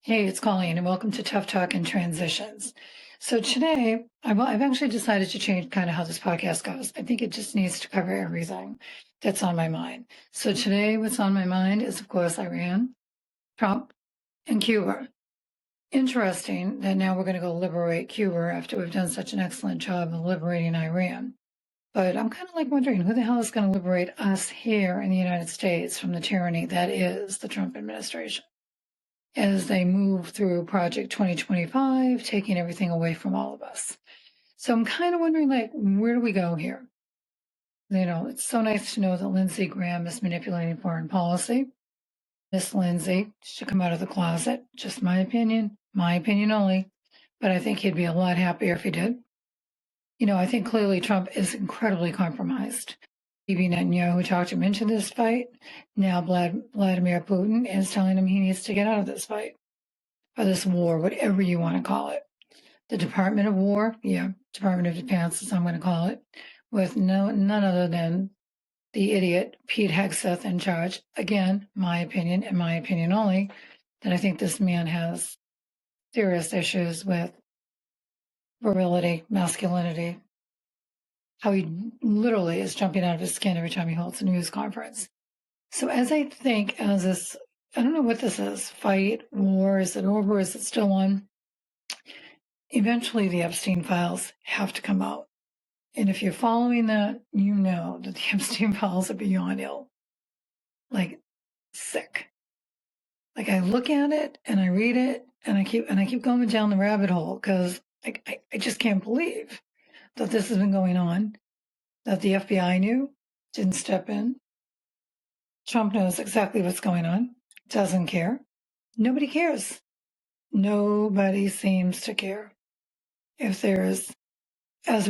Hey, it's Colleen, and welcome to Tough Talk and Transitions. So today, I've actually decided to change kind of how this podcast goes. I think it just needs to cover everything that's on my mind. So today, what's on my mind is, of course, Iran, Trump, and Cuba. Interesting that now we're going to go liberate Cuba after we've done such an excellent job of liberating Iran. But I'm kind of like wondering who the hell is going to liberate us here in the United States from the tyranny that is the Trump administration, as they move through Project 2025, taking everything away from all of us. So I'm kind of wondering, like, where do we go here? You know, it's so nice to know that Lindsey Graham is manipulating foreign policy. Miss Lindsey should come out of the closet. Just my opinion only. But I think he'd be a lot happier if he did. You know, I think clearly Trump is incredibly compromised. Bibi Netanyahu talked him into this fight. Now Vladimir Putin is telling him he needs to get out of this fight, or this war, whatever you want to call it. The Department of War, Department of Defense, as I'm going to call it, with none other than the idiot Pete Hegseth in charge. Again, my opinion, and my opinion only, that I think this man has serious issues with virility, masculinity, how he literally is jumping out of his skin every time he holds a news conference. So as I think, as this, I don't know what this is, fight, war, is it over, is it still on? Eventually the Epstein files have to come out. And if you're following that, you know that the Epstein files are beyond ill. Like, sick. Like, I look at it and I read it and I keep going down the rabbit hole because I just can't believe that this has been going on, that the FBI knew, didn't step in. Trump knows exactly what's going on, doesn't care. Nobody cares. Nobody seems to care. If there's, I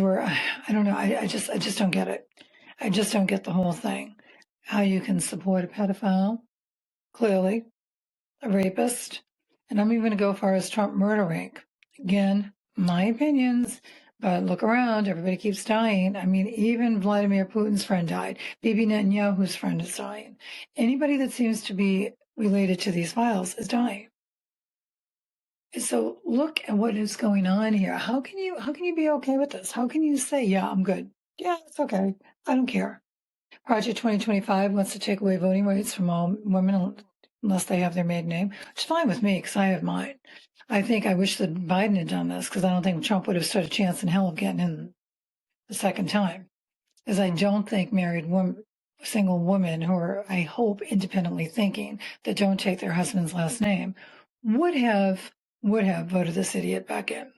don't know, I just don't get it. I just don't get the whole thing. How you can support a pedophile, clearly, a rapist, and I'm even going to go as far as Trump murdering. Again, my opinions, but look around, everybody keeps dying. I mean, even Vladimir Putin's friend died. Bibi Netanyahu's friend is dying. Anybody that seems to be related to these files is dying. So look at what is going on here. How can you be okay with this? How can you say, yeah, I'm good? Yeah, it's okay. I don't care. Project 2025 wants to take away voting rights from all women unless they have their maiden name, which is fine with me because I have mine. I wish that Biden had done this because I don't think Trump would have stood a chance in hell of getting in the second time. Because I don't think married single women who are, I hope, independently thinking that don't take their husband's last name would have voted this idiot back in.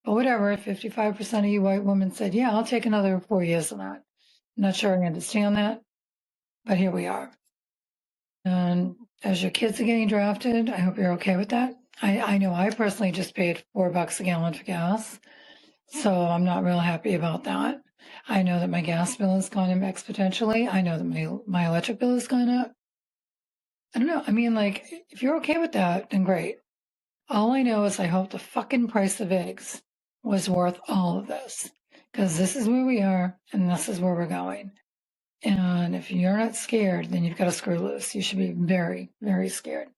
But whatever, 55% of you white women said, yeah, I'll take another 4 years of that. I'm not sure I understand that, but here we are. And as your kids are getting drafted, I hope you're okay with that. I know I personally just paid $4 a gallon for gas, so I'm not real happy about that. I know that my gas bill has gone up exponentially. I know that my electric bill has gone up. I don't know. I mean, like, if you're okay with that, then great. All I know is I hope the fucking price of eggs was worth all of this, because this is where we are and this is where we're going. And if you're not scared, then you've got to screw loose. You should be very, very scared.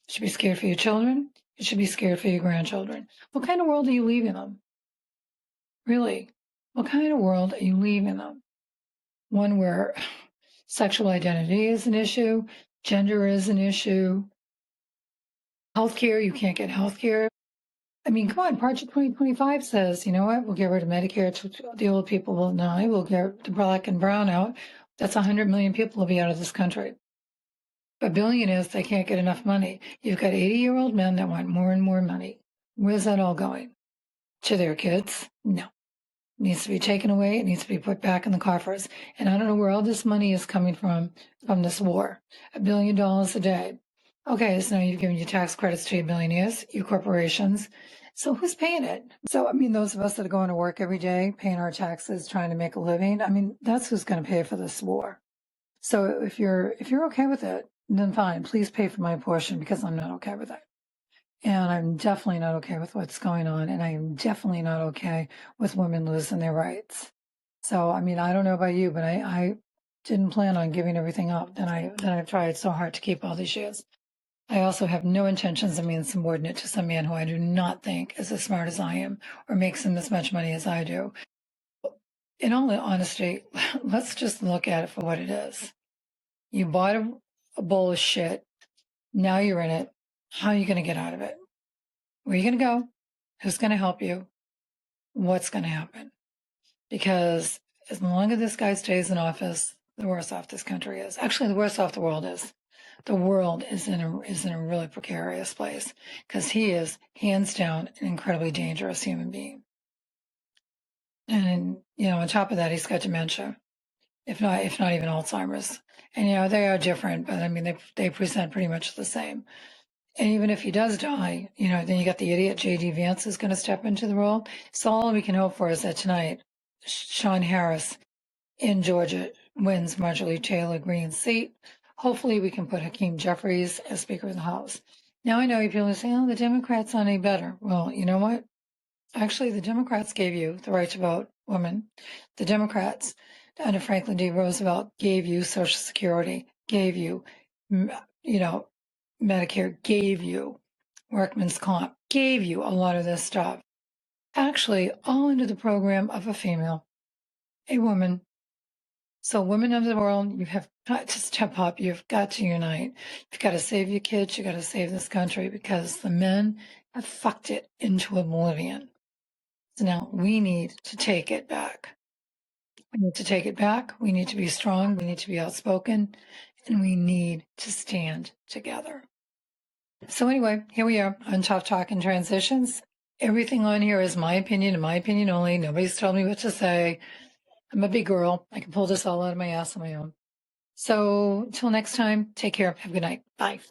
You should be scared for your children. You should be scared for your grandchildren. What kind of world are you leaving them? Really? What kind of world are you leaving them? One where sexual identity is an issue, gender is an issue, healthcare, you can't get healthcare. I mean, come on, Project 2025 says, you know what, we'll get rid of Medicare, the old people will die, we'll get the black and brown out. That's 100 million people will be out of this country. But billionaires, they can't get enough money. You've got 80-year-old men that want more and more money. Where's that all going? To their kids? No. It needs to be taken away. It needs to be put back in the coffers. And I don't know where all this money is coming from this war. $1 billion a day. Okay, so now you've given your tax credits to your billionaires, your corporations. So who's paying it? So, I mean, those of us that are going to work every day, paying our taxes, trying to make a living, I mean, that's who's going to pay for this war. So if you're okay with it, then fine, please pay for my portion because I'm not okay with it. And I'm definitely not okay with what's going on. And I am definitely not okay with women losing their rights. So, I mean, I don't know about you, but I didn't plan on giving everything up that I've tried so hard to keep all these years. I also have no intentions of being subordinate to some man who I do not think is as smart as I am or makes him as much money as I do. In all honesty, let's just look at it for what it is. You bought a bowl of shit. Now you're in it. How are you going to get out of it? Where are you going to go? Who's going to help you? What's going to happen? Because as long as this guy stays in office, the worse off this country is. Actually, the worse off the world is. The world is in a really precarious place because he is hands down an incredibly dangerous human being. And on top of that, he's got dementia, if not even Alzheimer's. And they are different, but I mean they present pretty much the same. And even if he does die, then you got the idiot J.D. Vance is going to step into the role. So all we can hope for is that tonight, Sean Harris in Georgia wins Marjorie Taylor Greene's seat. Hopefully we can put Hakeem Jeffries as Speaker of the House. Now I know people are saying, oh, the Democrats aren't any better. Well, you know what? Actually, the Democrats gave you the right to vote, woman. The Democrats under Franklin D. Roosevelt gave you Social Security, gave you, Medicare, gave you workman's comp, gave you a lot of this stuff. Actually, all under the program of a female, a woman. So women of the world, you have got to step up. You've got to unite. You've got to save your kids. You've got to save this country because the men have fucked it into oblivion. So now we need to take it back. We need to take it back. We need to be strong. We need to be outspoken. And we need to stand together. So anyway, here we are on Tough Talk and Transitions. Everything on here is my opinion and my opinion only. Nobody's told me what to say. I'm a big girl. I can pull this all out of my ass on my own. So until next time, take care. Have a good night. Bye.